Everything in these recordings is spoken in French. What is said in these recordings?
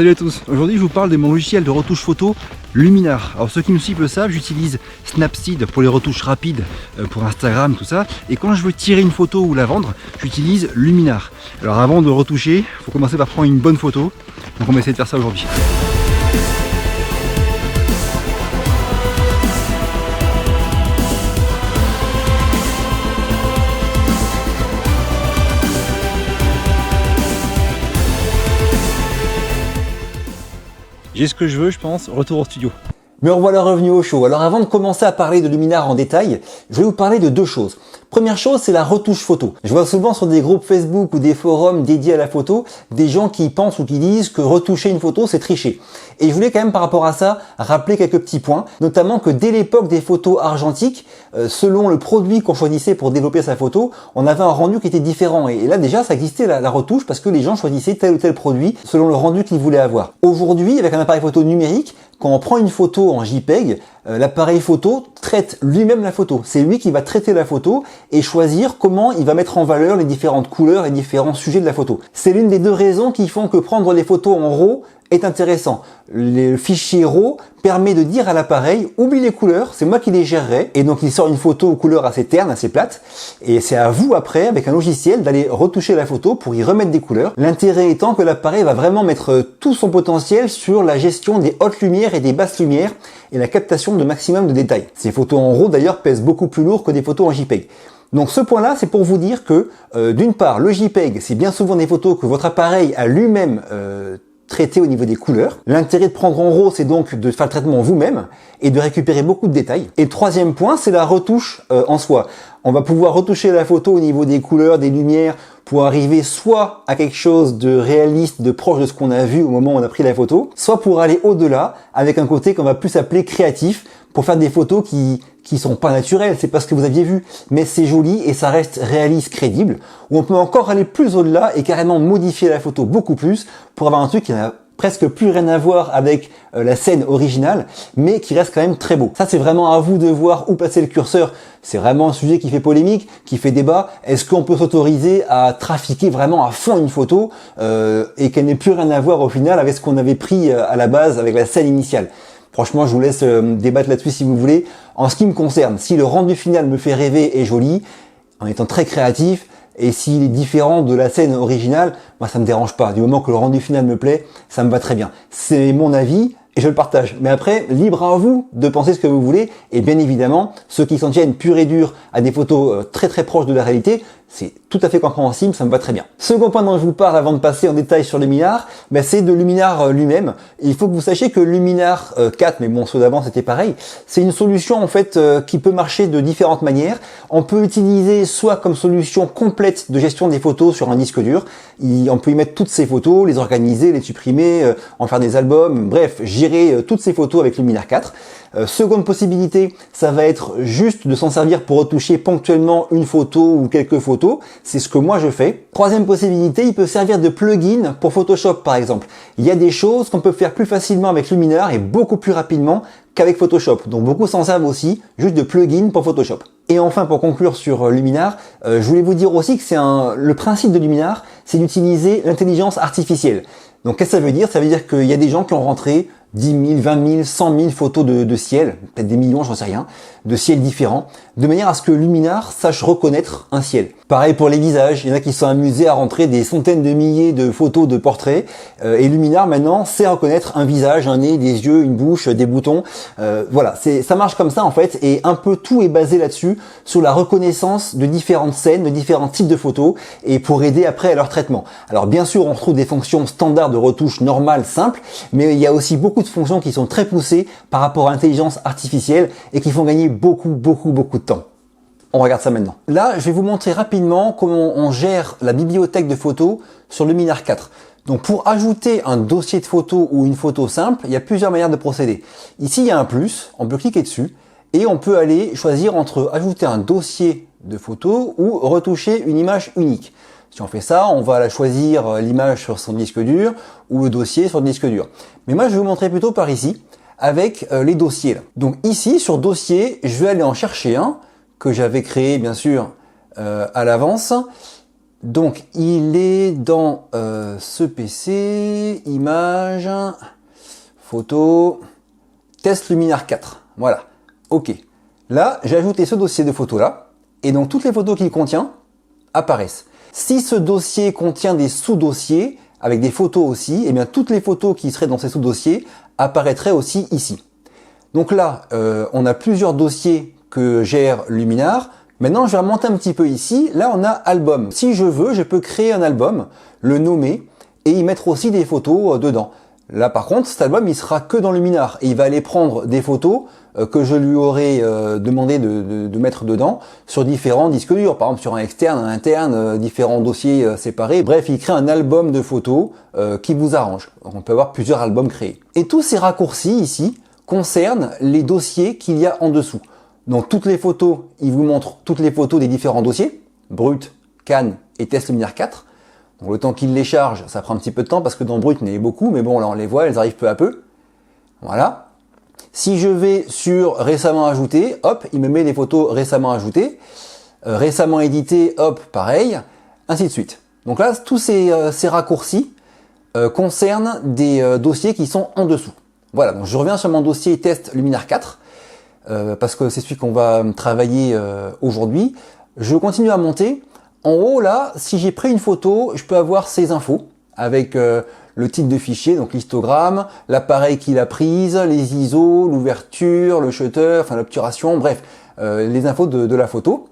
Salut à tous, aujourd'hui je vous parle de mon logiciel de retouche photo Luminar. Alors ceux qui me suivent le savent, j'utilise Snapseed pour les retouches rapides pour Instagram, tout ça. Et quand je veux tirer une photo ou la vendre, j'utilise Luminar. Alors avant de retoucher, il faut commencer par prendre une bonne photo. Donc on va essayer de faire ça aujourd'hui. J'ai ce que je veux, je pense, retour au studio. Me revoilà revenu au show. Alors avant de commencer à parler de Luminar en détail, je vais vous parler de deux choses. Première chose, c'est la retouche photo. Je vois souvent sur des groupes Facebook ou des forums dédiés à la photo, des gens qui pensent ou qui disent que retoucher une photo, c'est tricher. Et je voulais quand même par rapport à ça, rappeler quelques petits points, notamment que dès l'époque des photos argentiques, selon le produit qu'on choisissait pour développer sa photo, on avait un rendu qui était différent. Et là déjà, ça existait la retouche parce que les gens choisissaient tel ou tel produit selon le rendu qu'ils voulaient avoir. Aujourd'hui, avec un appareil photo numérique, quand on prend une photo en JPEG, l'appareil photo traite lui-même la photo. C'est lui qui va traiter la photo et choisir comment il va mettre en valeur les différentes couleurs et différents sujets de la photo. C'est l'une des deux raisons qui font que prendre les photos en RAW est intéressant. Le fichier RAW permet de dire à l'appareil, oublie les couleurs, c'est moi qui les gérerai. Et donc il sort une photo aux couleurs assez ternes, assez plates. Et c'est à vous après, avec un logiciel, d'aller retoucher la photo pour y remettre des couleurs. L'intérêt étant que l'appareil va vraiment mettre tout son potentiel sur la gestion des hautes lumières et des basses lumières et la captation de maximum de détails. Ces photos en RAW d'ailleurs pèsent beaucoup plus lourd que des photos en JPEG. Donc ce point-là, c'est pour vous dire que d'une part, le JPEG, c'est bien souvent des photos que votre appareil a lui-même traité au niveau des couleurs. L'intérêt de prendre en RAW, c'est donc de faire le traitement vous-même et de récupérer beaucoup de détails. Et le troisième point, c'est la retouche en soi. On va pouvoir retoucher la photo au niveau des couleurs, des lumières, pour arriver soit à quelque chose de réaliste, de proche de ce qu'on a vu au moment où on a pris la photo, soit pour aller au-delà, avec un côté qu'on va plus appeler créatif, pour faire des photos qui sont pas naturelles, c'est pas ce que vous aviez vu, mais c'est joli et ça reste réaliste, crédible, où on peut encore aller plus au-delà et carrément modifier la photo beaucoup plus pour avoir un truc qui n'a presque plus rien à voir avec la scène originale, mais qui reste quand même très beau. Ça, c'est vraiment à vous de voir où passer le curseur. C'est vraiment un sujet qui fait polémique, qui fait débat. Est-ce qu'on peut s'autoriser à trafiquer vraiment à fond une photo et qu'elle n'ait plus rien à voir au final avec ce qu'on avait pris à la base avec la scène initiale? Franchement, je vous laisse débattre là-dessus si vous voulez. En ce qui me concerne, si le rendu final me fait rêver et joli, en étant très créatif, et s'il est différent de la scène originale, moi ça me dérange pas. Du moment que le rendu final me plaît, ça me va très bien. C'est mon avis et je le partage. Mais après, libre à vous de penser ce que vous voulez. Et bien évidemment, ceux qui s'en tiennent pur et dur à des photos très très proches de la réalité, c'est tout à fait compréhensible, ça me va très bien. Second point dont je vous parle avant de passer en détail sur Luminar, c'est de Luminar lui-même. Il faut que vous sachiez que Luminar 4, mais bon, ceux d'avant c'était pareil, c'est une solution en fait qui peut marcher de différentes manières. On peut l'utiliser soit comme solution complète de gestion des photos sur un disque dur, on peut y mettre toutes ces photos, les organiser, les supprimer, en faire des albums, bref, gérer toutes ces photos avec Luminar 4. Seconde possibilité, ça va être juste de s'en servir pour retoucher ponctuellement une photo ou quelques photos. C'est ce que moi je fais. Troisième possibilité, il peut servir de plugin pour Photoshop par exemple. Il y a des choses qu'on peut faire plus facilement avec Luminar et beaucoup plus rapidement qu'avec Photoshop. Donc beaucoup s'en servent aussi juste de plugin pour Photoshop. Et enfin, pour conclure sur Luminar, je voulais vous dire aussi que le principe de Luminar, c'est d'utiliser l'intelligence artificielle. Donc qu'est-ce que ça veut dire? Ça veut dire qu'il y a des gens qui ont rentré 10 000, 20 000, 100 000 photos de ciel, peut-être des millions, j'en sais rien, de ciels différents, de manière à ce que Luminar sache reconnaître un ciel. Pareil pour les visages, il y en a qui sont amusés à rentrer des centaines de milliers de photos de portraits, et Luminar maintenant sait reconnaître un visage, un nez, des yeux, une bouche, des boutons. Voilà, ça marche comme ça en fait, et un peu tout est basé là-dessus, sur la reconnaissance de différentes scènes, de différents types de photos, et pour aider après à leur traitement. Alors bien sûr, on retrouve des fonctions standards de retouche normales, simples, mais il y a aussi beaucoup de fonctions qui sont très poussées par rapport à l'intelligence artificielle et qui font gagner beaucoup de temps. On regarde ça maintenant. Là, je vais vous montrer rapidement comment on gère la bibliothèque de photos sur Luminar 4. Donc pour ajouter un dossier de photos ou une photo simple, il y a plusieurs manières de procéder. Ici, il y a un plus, on peut cliquer dessus et on peut aller choisir entre ajouter un dossier de photos ou retoucher une image unique. Si on fait ça, on va choisir l'image sur son disque dur ou le dossier sur le disque dur. Mais moi, je vais vous montrer plutôt par ici, avec les dossiers. Là. Donc ici, sur dossier, je vais aller en chercher un que j'avais créé, bien sûr, à l'avance. Donc il est dans ce PC, images, photos, test Luminar 4. Voilà, ok. Là, j'ai ajouté ce dossier de photos là, et donc toutes les photos qu'il contient apparaissent. Si ce dossier contient des sous-dossiers, avec des photos aussi, et bien toutes les photos qui seraient dans ces sous-dossiers apparaîtraient aussi ici. Donc là, on a plusieurs dossiers que gère Luminar. Maintenant, je vais remonter un petit peu ici. Là, on a album. Si je veux, je peux créer un album, le nommer et y mettre aussi des photos dedans. Là, par contre, cet album, il sera que dans Luminar et il va aller prendre des photos que je lui aurais demandé de mettre dedans sur différents disques durs, par exemple sur un externe, un interne, différents dossiers séparés. Bref, il crée un album de photos qui vous arrange. Donc, on peut avoir plusieurs albums créés. Et tous ces raccourcis ici concernent les dossiers qu'il y a en dessous. Donc toutes les photos, il vous montre toutes les photos des différents dossiers, Brut, Cannes et Test Luminar 4. Donc le temps qu'il les charge, ça prend un petit peu de temps parce que dans Brut, il y en a beaucoup, mais bon, là on les voit, elles arrivent peu à peu. Voilà. Si je vais sur récemment ajouté, hop, il me met les photos récemment ajoutées. Récemment édité, hop, pareil, ainsi de suite. Donc là, tous ces raccourcis concernent des dossiers qui sont en dessous. Voilà, donc je reviens sur mon dossier Test Luminar 4. Parce que c'est celui qu'on va travailler aujourd'hui. Je continue à monter. En haut là, si j'ai pris une photo, je peux avoir ces infos avec le titre de fichier, donc l'histogramme, l'appareil qu'il a prise, les ISO, l'ouverture, le shutter, enfin l'obturation, bref, les infos de la photo.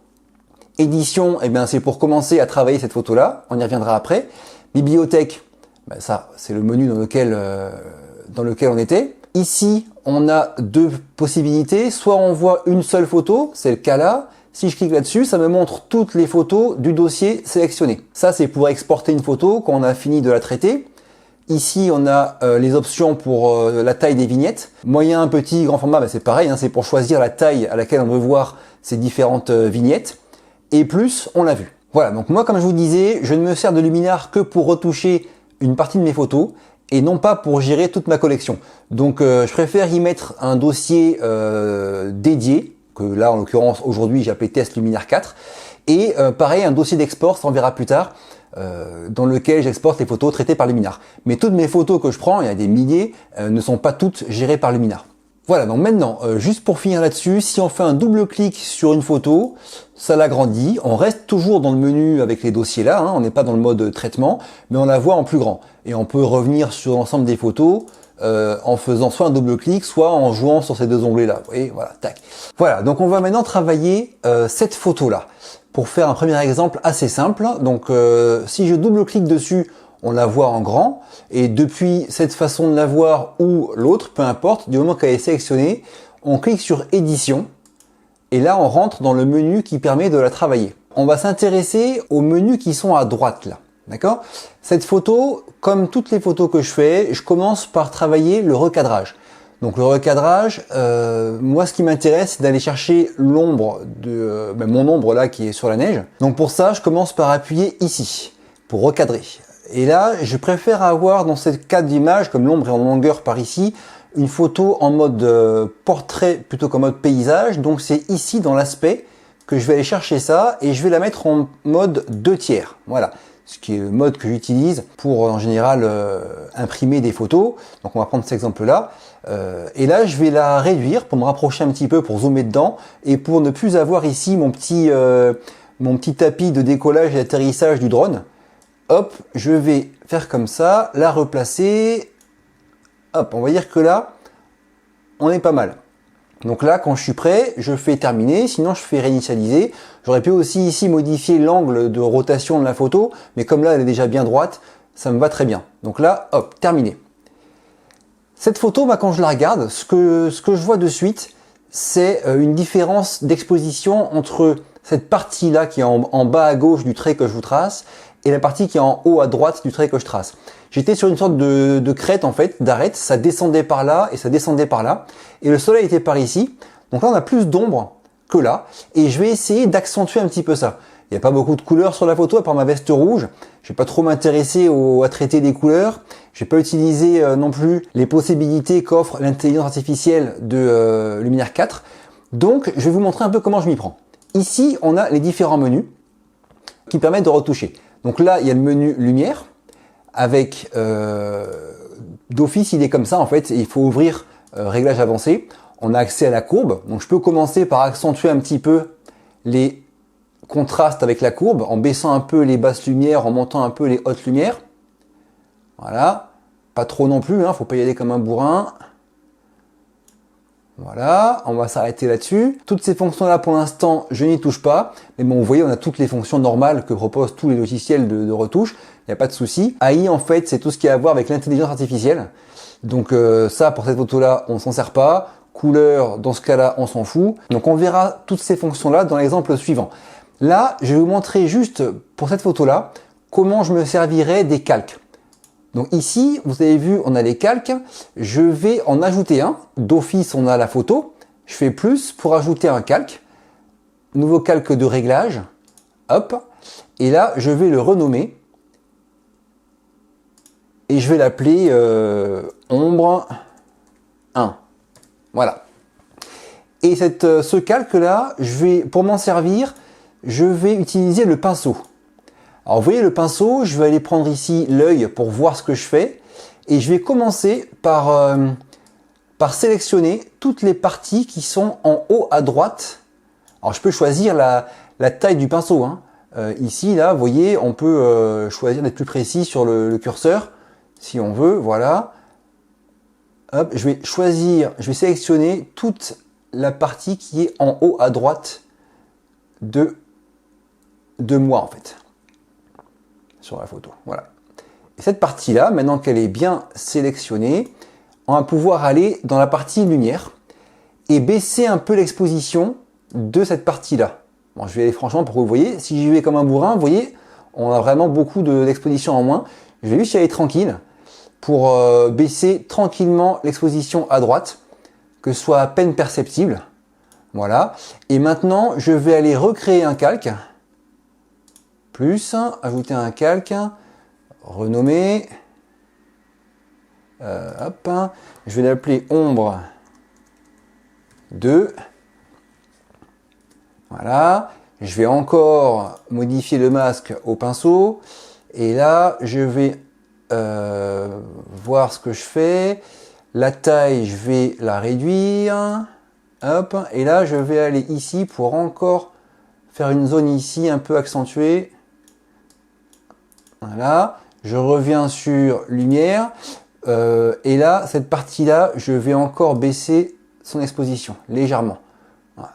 Édition, eh bien c'est pour commencer à travailler cette photo là, on y reviendra après. Bibliothèque, ben ça c'est le menu dans lequel on était. Ici, on a deux possibilités. Soit on voit une seule photo, c'est le cas là. Si je clique là-dessus, ça me montre toutes les photos du dossier sélectionné. Ça, c'est pour exporter une photo quand on a fini de la traiter. Ici, on a les options pour la taille des vignettes. Moyen, petit, grand format, ben c'est pareil. Hein, c'est pour choisir la taille à laquelle on veut voir ces différentes vignettes. Et plus, on l'a vu. Voilà, donc moi, comme je vous disais, je ne me sers de Luminar que pour retoucher une partie de mes photos et non pas pour gérer toute ma collection. Donc je préfère y mettre un dossier dédié, que là en l'occurrence aujourd'hui j'ai appelé Test Luminar 4, et pareil un dossier d'export, ça on verra plus tard, dans lequel j'exporte les photos traitées par Luminar. Mais toutes mes photos que je prends, il y a des milliers, ne sont pas toutes gérées par Luminar. Voilà, donc maintenant, juste pour finir là-dessus, si on fait un double clic sur une photo, ça l'agrandit. On reste toujours dans le menu avec les dossiers là, hein, on n'est pas dans le mode traitement, mais on la voit en plus grand. Et on peut revenir sur l'ensemble des photos en faisant soit un double clic, soit en jouant sur ces deux onglets là. Vous voyez, voilà, tac. Voilà, donc on va maintenant travailler cette photo là. Pour faire un premier exemple assez simple, donc si je double clique dessus, on la voit en grand, et depuis cette façon de la voir ou l'autre, peu importe, du moment qu'elle est sélectionnée, on clique sur édition, et là on rentre dans le menu qui permet de la travailler. On va s'intéresser aux menus qui sont à droite là, d'accord? Cette photo, comme toutes les photos que je fais, je commence par travailler le recadrage. Donc le recadrage, moi ce qui m'intéresse c'est d'aller chercher l'ombre de mon ombre là qui est sur la neige. Donc pour ça je commence par appuyer ici, pour recadrer. Et là, je préfère avoir dans cette cadre d'image, comme l'ombre est en longueur par ici, une photo en mode portrait plutôt qu'en mode paysage. Donc c'est ici dans l'aspect que je vais aller chercher ça et je vais la mettre en mode 2/3. Voilà, ce qui est le mode que j'utilise pour en général imprimer des photos. Donc on va prendre cet exemple-là. Et là, je vais la réduire pour me rapprocher un petit peu, pour zoomer dedans et pour ne plus avoir ici mon petit tapis de décollage et d'atterrissage du drone. Hop, je vais faire comme ça, la replacer. Hop, on va dire que là, on est pas mal. Donc là, quand je suis prêt, je fais terminer, sinon je fais réinitialiser. J'aurais pu aussi ici modifier l'angle de rotation de la photo, mais comme là, elle est déjà bien droite, ça me va très bien. Donc là, hop, terminé. Cette photo, quand je la regarde, ce que je vois de suite, c'est une différence d'exposition entre cette partie-là qui est en bas à gauche du trait que je vous trace et la partie qui est en haut à droite du trait que je trace. J'étais sur une sorte de crête en fait, d'arête, ça descendait par là et ça descendait par là. Et le soleil était par ici. Donc là on a plus d'ombre que là. Et je vais essayer d'accentuer un petit peu ça. Il n'y a pas beaucoup de couleurs sur la photo à part ma veste rouge. Je vais pas trop m'intéresser à traiter des couleurs. Je vais pas utiliser non plus les possibilités qu'offre l'intelligence artificielle de Luminar 4. Donc je vais vous montrer un peu comment je m'y prends. Ici on a les différents menus qui permettent de retoucher. Donc là, il y a le menu lumière avec d'office, il est comme ça en fait. Il faut ouvrir réglage avancé. On a accès à la courbe. Donc je peux commencer par accentuer un petit peu les contrastes avec la courbe en baissant un peu les basses lumières, en montant un peu les hautes lumières. Voilà. Pas trop non plus, hein, faut pas y aller comme un bourrin. Voilà, on va s'arrêter là-dessus. Toutes ces fonctions-là, pour l'instant, je n'y touche pas. Mais bon, vous voyez, on a toutes les fonctions normales que proposent tous les logiciels de retouche. Il n'y a pas de souci. AI, en fait, c'est tout ce qui a à voir avec l'intelligence artificielle. Donc ça, pour cette photo-là, on s'en sert pas. Couleur, dans ce cas-là, on s'en fout. Donc on verra toutes ces fonctions-là dans l'exemple suivant. Là, je vais vous montrer juste, pour cette photo-là, comment je me servirai des calques. Donc ici, vous avez vu, on a les calques. Je vais en ajouter un. D'office, on a la photo. Je fais plus pour ajouter un calque. Nouveau calque de réglage. Hop. Et là, je vais le renommer. Et je vais l'appeler ombre 1. Voilà. Et ce calque-là, pour m'en servir, je vais utiliser le pinceau. Alors vous voyez le pinceau, je vais aller prendre ici l'œil pour voir ce que je fais. Et je vais commencer par sélectionner toutes les parties qui sont en haut à droite. Alors je peux choisir la taille du pinceau. Hein. Ici, là, vous voyez, on peut choisir d'être plus précis sur le curseur, si on veut, voilà. Hop, je vais sélectionner toute la partie qui est en haut à droite de moi, en fait. Sur la photo, voilà. Et cette partie-là, maintenant qu'elle est bien sélectionnée, on va pouvoir aller dans la partie lumière et baisser un peu l'exposition de cette partie-là. Bon, je vais aller franchement pour que vous voyez. Si j'y vais comme un bourrin, vous voyez, on a vraiment beaucoup d'exposition en moins. Je vais juste y aller tranquille pour baisser tranquillement l'exposition à droite, que ce soit à peine perceptible. Voilà. Et maintenant, je vais aller recréer un calque. Plus, ajouter un calque, renommer, hop, je vais l'appeler ombre 2, voilà, je vais encore modifier le masque au pinceau, et là, je vais voir ce que je fais, la taille, je vais la réduire, hop, et là, je vais aller ici pour encore faire une zone ici un peu accentuée. Voilà, je reviens sur lumière et là, cette partie-là, je vais encore baisser son exposition légèrement. Voilà.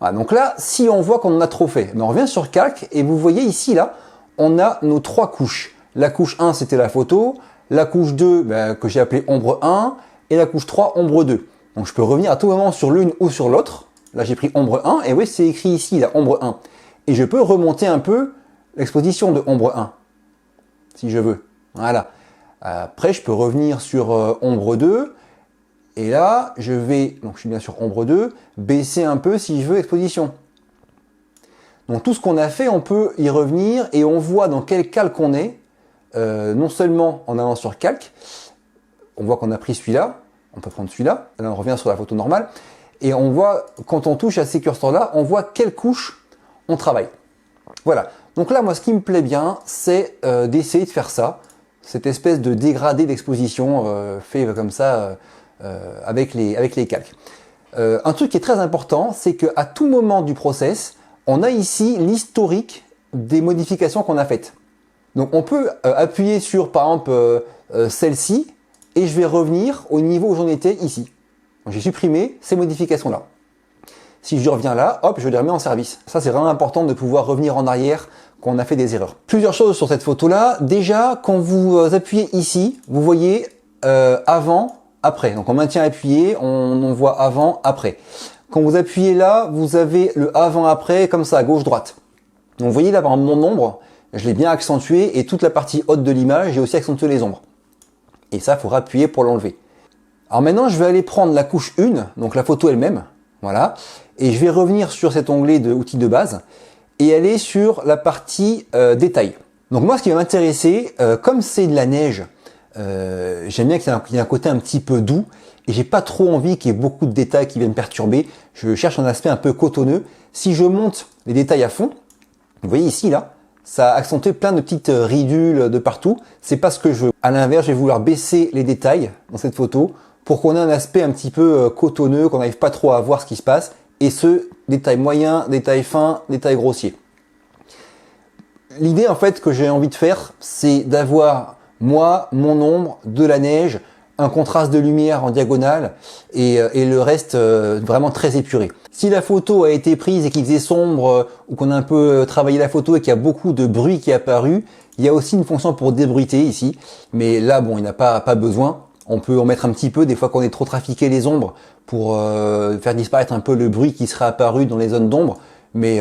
Voilà, donc là, si on voit qu'on en a trop fait, on revient sur calque et vous voyez ici, là, on a nos 3 couches. La couche 1, c'était la photo, la couche 2, que j'ai appelée ombre 1 et la couche 3, ombre 2. Donc je peux revenir à tout moment sur l'une ou sur l'autre. Là, j'ai pris ombre 1 et oui, c'est écrit ici, la ombre 1. Et je peux remonter un peu l'exposition de ombre 1. Si je veux. Voilà. Après, je peux revenir sur ombre 2. Et là, je vais, donc je suis bien sur ombre 2, baisser un peu si je veux exposition. Donc tout ce qu'on a fait, on peut y revenir et on voit dans quel calque on est. Non seulement en allant sur calque, on voit qu'on a pris celui-là, on peut prendre celui-là. Là, on revient sur la photo normale. Et on voit, quand on touche à ces curseurs-là, on voit quelle couche on travaille. Voilà. Donc là, moi, ce qui me plaît bien, c'est d'essayer de faire ça, cette espèce de dégradé d'exposition fait comme ça avec les calques. Un truc qui est très important, c'est qu'à tout moment du process, on a ici l'historique des modifications qu'on a faites. Donc on peut appuyer sur, par exemple, celle-ci, et je vais revenir au niveau où j'en étais ici. J'ai supprimé ces modifications-là. Si je reviens là, hop, je les remets en service. Ça, c'est vraiment important de pouvoir revenir en arrière quand on a fait des erreurs. Plusieurs choses sur cette photo-là. Déjà, quand vous appuyez ici, vous voyez avant, après. Donc on maintient appuyé, on voit avant, après. Quand vous appuyez là, vous avez le avant-après comme ça, gauche-droite. Donc vous voyez là, par exemple, mon ombre, je l'ai bien accentué et toute la partie haute de l'image, j'ai aussi accentué les ombres. Et ça, il faut appuyer pour l'enlever. Alors maintenant, je vais aller prendre la couche 1, donc la photo elle-même. Voilà. Et je vais revenir sur cet onglet de outils de base et aller sur la partie détail. Donc moi, ce qui va m'intéresser, comme c'est de la neige, j'aime bien qu'il y ait un côté un petit peu doux et j'ai pas trop envie qu'il y ait beaucoup de détails qui viennent perturber. Je cherche un aspect un peu cotonneux. Si je monte les détails à fond, vous voyez ici là, ça a accentué plein de petites ridules de partout. C'est pas ce que je veux. À l'inverse, je vais vouloir baisser les détails dans cette photo pour qu'on ait un aspect un petit peu cotonneux, qu'on n'arrive pas trop à voir ce qui se passe. Et ce, détail moyen, détail fin, détail grossier. L'idée en fait que j'ai envie de faire, c'est d'avoir moi, mon ombre, de la neige, un contraste de lumière en diagonale et le reste vraiment très épuré. Si la photo a été prise et qu'il faisait sombre ou qu'on a un peu travaillé la photo et qu'il y a beaucoup de bruit qui est apparu, il y a aussi une fonction pour débruiter ici. Mais là, bon, il n'a pas besoin. On peut en mettre un petit peu des fois qu'on est trop trafiqué les ombres pour faire disparaître un peu le bruit qui serait apparu dans les zones d'ombre. Mais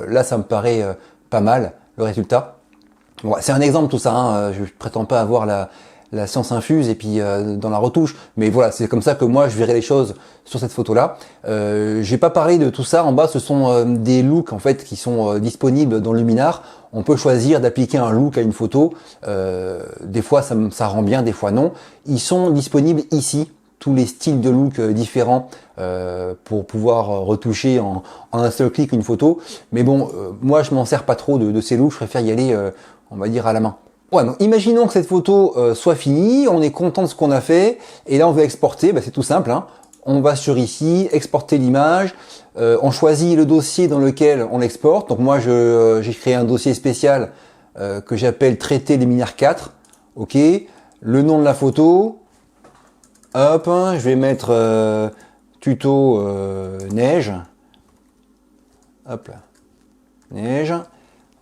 là, ça me paraît pas mal le résultat. Bon, c'est un exemple tout ça, hein. Je prétends pas avoir la science infuse et puis dans la retouche, mais voilà, c'est comme ça que moi je verrai les choses sur cette photo là. J'ai pas parlé de tout ça, en bas ce sont des looks en fait qui sont disponibles dans Luminar. On peut choisir d'appliquer un look à une photo, des fois ça rend bien, des fois non. Ils sont disponibles ici, tous les styles de look différents pour pouvoir retoucher en un seul clic une photo. Mais bon, moi je m'en sers pas trop de ces looks, je préfère y aller on va dire à la main. Ouais, donc imaginons que cette photo soit finie, on est content de ce qu'on a fait, et là on veut exporter, c'est tout simple, hein. On va sur ici, exporter l'image, on choisit le dossier dans lequel on l'exporte. Donc moi j'ai créé un dossier spécial que j'appelle traiter Luminar 4, ok, le nom de la photo, hop, je vais mettre tuto neige, hop là, neige.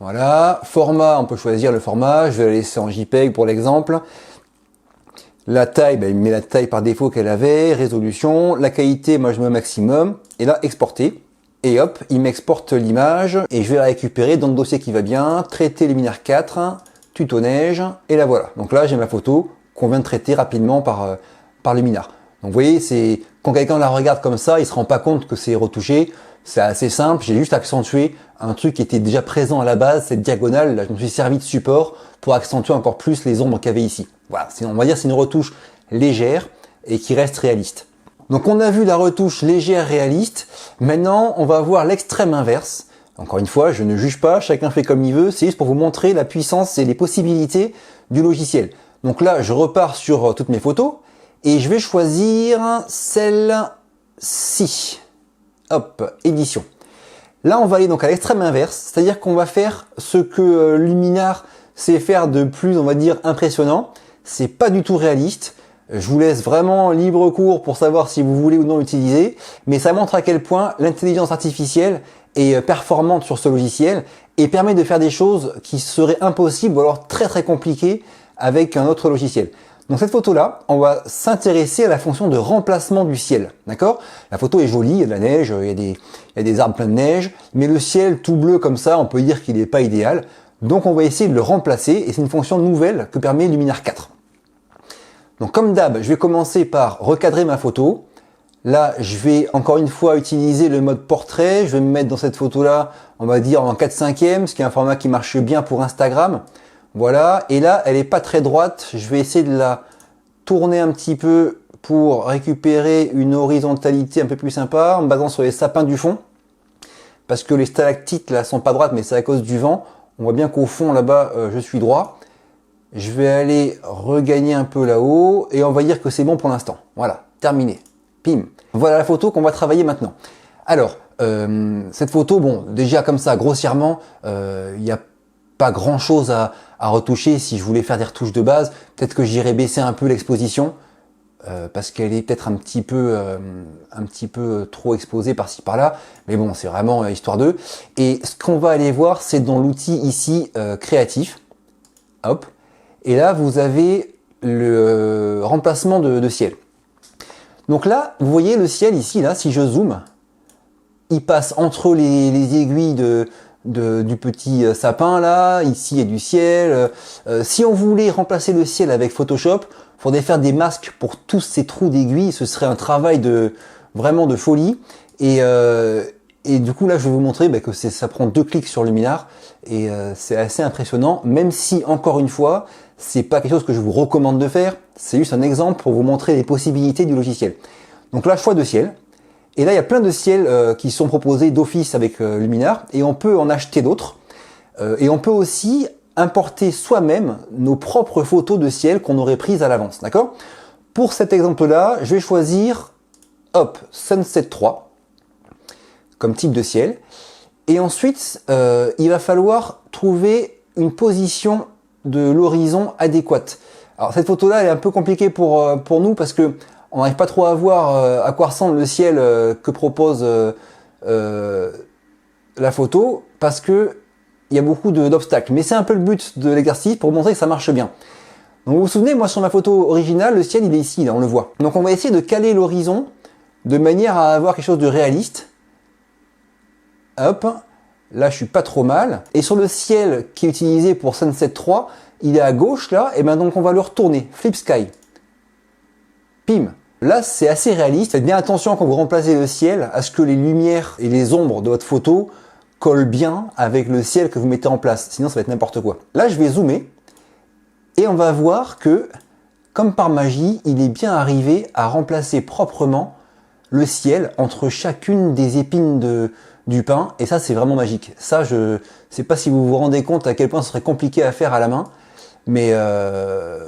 Voilà, format, on peut choisir le format, je vais la laisser en JPEG pour l'exemple. La taille, il met la taille par défaut qu'elle avait, résolution, la qualité, moi je mets au maximum, et là, exporter. Et hop, il m'exporte l'image, et je vais la récupérer dans le dossier qui va bien, traiter Luminar 4, tuto neige, et la voilà. Donc là, j'ai ma photo qu'on vient de traiter rapidement par Luminar. Donc vous voyez, c'est quand quelqu'un la regarde comme ça, il se rend pas compte que c'est retouché. C'est assez simple, j'ai juste accentué un truc qui était déjà présent à la base, cette diagonale, là je me suis servi de support pour accentuer encore plus les ombres qu'il y avait ici. Voilà, on va dire c'est une retouche légère et qui reste réaliste. Donc on a vu la retouche légère réaliste, maintenant on va voir l'extrême inverse. Encore une fois, je ne juge pas, chacun fait comme il veut, c'est juste pour vous montrer la puissance et les possibilités du logiciel. Donc là, je repars sur toutes mes photos et je vais choisir celle-ci. Hop, édition. Là, on va aller donc à l'extrême inverse, c'est-à-dire qu'on va faire ce que Luminar sait faire de plus, on va dire, impressionnant. C'est pas du tout réaliste. Je vous laisse vraiment libre cours pour savoir si vous voulez ou non l'utiliser, mais ça montre à quel point l'intelligence artificielle est performante sur ce logiciel et permet de faire des choses qui seraient impossibles ou alors très très compliquées avec un autre logiciel. Donc cette photo-là, on va s'intéresser à la fonction de remplacement du ciel, d'accord? La photo est jolie, il y a de la neige, il y a des arbres pleins de neige, mais le ciel tout bleu comme ça, on peut dire qu'il n'est pas idéal. Donc on va essayer de le remplacer, et c'est une fonction nouvelle que permet Luminar 4. Donc comme d'hab, je vais commencer par recadrer ma photo. Là, je vais encore une fois utiliser le mode portrait, je vais me mettre dans cette photo-là, on va dire en 4/5e, ce qui est un format qui marche bien pour Instagram. Voilà, et là, elle est pas très droite. Je vais essayer de la tourner un petit peu pour récupérer une horizontalité un peu plus sympa en me basant sur les sapins du fond. Parce que les stalactites là sont pas droites, mais c'est à cause du vent. On voit bien qu'au fond là-bas, je suis droit. Je vais aller regagner un peu là-haut et on va dire que c'est bon pour l'instant. Voilà, terminé. Pim. Voilà la photo qu'on va travailler maintenant. Alors, cette photo, bon, déjà comme ça, grossièrement, il y a pas grand chose à retoucher. Si je voulais faire des retouches de base, peut-être que j'irais baisser un peu l'exposition parce qu'elle est peut-être un petit peu trop exposée par-ci par-là, mais bon, c'est vraiment histoire d'eux. Et ce qu'on va aller voir, c'est dans l'outil ici créatif, hop, et là vous avez le remplacement de ciel. Donc là, vous voyez le ciel ici, là, si je zoome, il passe entre les aiguilles du petit sapin là, ici il y a du ciel. Si on voulait remplacer le ciel avec Photoshop, il faudrait faire des masques pour tous ces trous d'aiguilles, ce serait un travail vraiment de folie. Et du coup là je vais vous montrer que ça prend 2 clics sur Luminar et c'est assez impressionnant, même si encore une fois, c'est pas quelque chose que je vous recommande de faire, c'est juste un exemple pour vous montrer les possibilités du logiciel. Donc là, choix de ciel. Et là, il y a plein de ciels qui sont proposés d'office avec Luminar et on peut en acheter d'autres. Et on peut aussi importer soi-même nos propres photos de ciel qu'on aurait prises à l'avance, d'accord? Pour cet exemple-là, je vais choisir, hop, Sunset 3, comme type de ciel. Et ensuite, il va falloir trouver une position de l'horizon adéquate. Alors cette photo-là, elle est un peu compliquée pour nous parce que on n'arrive pas trop à voir à quoi ressemble le ciel que propose la photo, parce que il y a beaucoup d'obstacles. Mais c'est un peu le but de l'exercice pour montrer que ça marche bien. Donc vous vous souvenez, moi sur ma photo originale, le ciel il est ici, là, on le voit. Donc on va essayer de caler l'horizon de manière à avoir quelque chose de réaliste. Hop, là je suis pas trop mal. Et sur le ciel qui est utilisé pour Sunset 3, il est à gauche là, et ben donc on va le retourner, Flip Sky. Pim. Là c'est assez réaliste, faites bien attention quand vous remplacez le ciel à ce que les lumières et les ombres de votre photo collent bien avec le ciel que vous mettez en place, sinon ça va être n'importe quoi. Là je vais zoomer, et on va voir que, comme par magie, il est bien arrivé à remplacer proprement le ciel entre chacune des épines du pin, et ça c'est vraiment magique. Ça, je sais pas si vous vous rendez compte à quel point ce serait compliqué à faire à la main, mais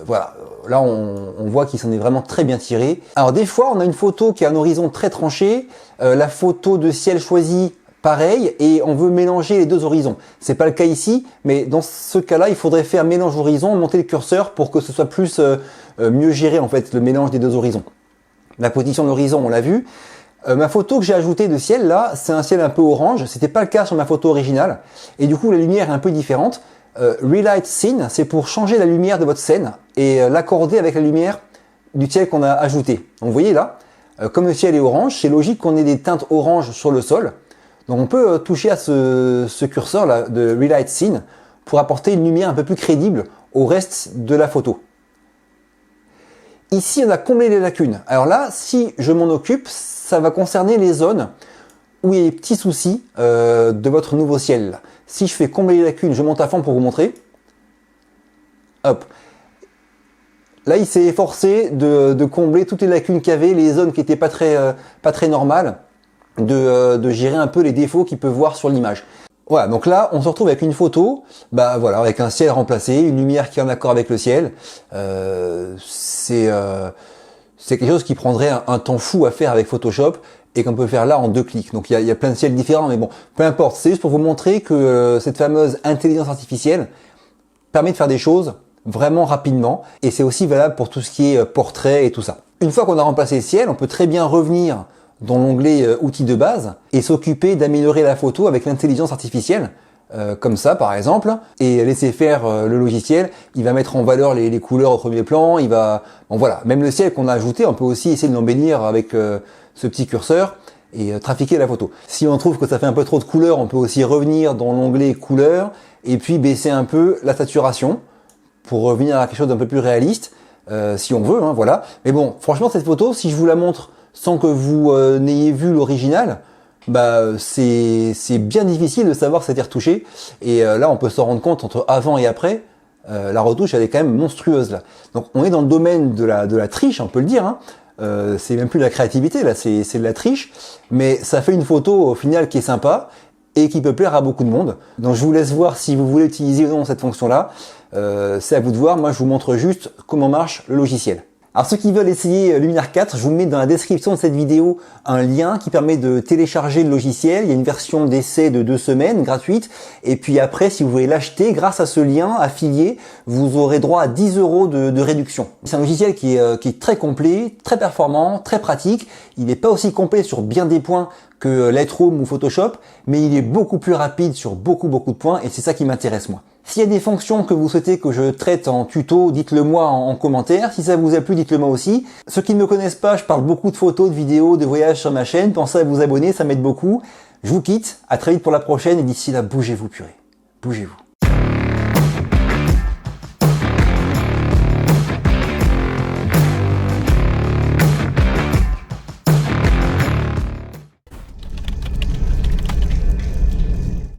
voilà, là on voit qu'il s'en est vraiment très bien tiré. Alors des fois on a une photo qui a un horizon très tranché, la photo de ciel choisie pareil, et on veut mélanger les deux horizons. C'est pas le cas ici, mais dans ce cas-là, il faudrait faire mélange horizon, monter le curseur pour que ce soit plus mieux géré en fait, le mélange des deux horizons. La position de l'horizon, on l'a vu. Ma photo que j'ai ajoutée de ciel là, c'est un ciel un peu orange. C'était pas le cas sur ma photo originale, et du coup la lumière est un peu différente. Relight Scene, c'est pour changer la lumière de votre scène et l'accorder avec la lumière du ciel qu'on a ajouté. Donc vous voyez là, comme le ciel est orange, c'est logique qu'on ait des teintes orange sur le sol. Donc on peut toucher à ce curseur là de Relight Scene pour apporter une lumière un peu plus crédible au reste de la photo. Ici on a comblé les lacunes. Alors là, si je m'en occupe, ça va concerner les zones où il y a des petits soucis de votre nouveau ciel. Si je fais combler les lacunes, je monte à fond pour vous montrer. Hop. Là il s'est efforcé de combler toutes les lacunes qu'il y avait, les zones qui n'étaient pas très normales. De gérer un peu les défauts qu'il peut voir sur l'image. Voilà, donc là on se retrouve avec une photo, bah voilà, avec un ciel remplacé, une lumière qui est en accord avec le ciel. C'est quelque chose qui prendrait un temps fou à faire avec Photoshop et qu'on peut faire là en 2 clics. Donc il y a plein de ciels différents, mais bon, peu importe. C'est juste pour vous montrer que cette fameuse intelligence artificielle permet de faire des choses vraiment rapidement, et c'est aussi valable pour tout ce qui est portrait et tout ça. Une fois qu'on a remplacé le ciel, on peut très bien revenir dans l'onglet outils de base et s'occuper d'améliorer la photo avec l'intelligence artificielle, comme ça par exemple, et laisser faire le logiciel. Il va mettre en valeur les couleurs au premier plan, il va, bon voilà, même le ciel qu'on a ajouté, on peut aussi essayer de l'embellir avec ce petit curseur et trafiquer la photo. Si on trouve que ça fait un peu trop de couleurs, on peut aussi revenir dans l'onglet couleurs et puis baisser un peu la saturation pour revenir à quelque chose d'un peu plus réaliste, si on veut, hein, voilà. Mais bon, franchement cette photo, si je vous la montre sans que vous n'ayez vu l'original, bah c'est bien difficile de savoir si c'était retouché. Et là on peut s'en rendre compte entre avant et après. La retouche elle est quand même monstrueuse là. Donc on est dans le domaine de la triche, on peut le dire, hein. C'est même plus de la créativité là, c'est de la triche. Mais ça fait une photo au final qui est sympa et qui peut plaire à beaucoup de monde. Donc je vous laisse voir si vous voulez utiliser ou non cette fonction là. C'est à vous de voir, moi je vous montre juste comment marche le logiciel. Alors ceux qui veulent essayer Luminar 4, je vous mets dans la description de cette vidéo un lien qui permet de télécharger le logiciel. Il y a une version d'essai de 2 semaines gratuite, et puis après si vous voulez l'acheter, grâce à ce lien affilié, vous aurez droit à 10 € de réduction. C'est un logiciel qui est très complet, très performant, très pratique. Il n'est pas aussi complet sur bien des points que Lightroom ou Photoshop, mais il est beaucoup plus rapide sur beaucoup de points, et c'est ça qui m'intéresse moi. S'il y a des fonctions que vous souhaitez que je traite en tuto, dites-le moi en commentaire. Si ça vous a plu, dites-le moi aussi. Ceux qui ne me connaissent pas, je parle beaucoup de photos, de vidéos, de voyages sur ma chaîne. Pensez à vous abonner, ça m'aide beaucoup. Je vous quitte, à très vite pour la prochaine, et d'ici là, bougez-vous purée. Bougez-vous.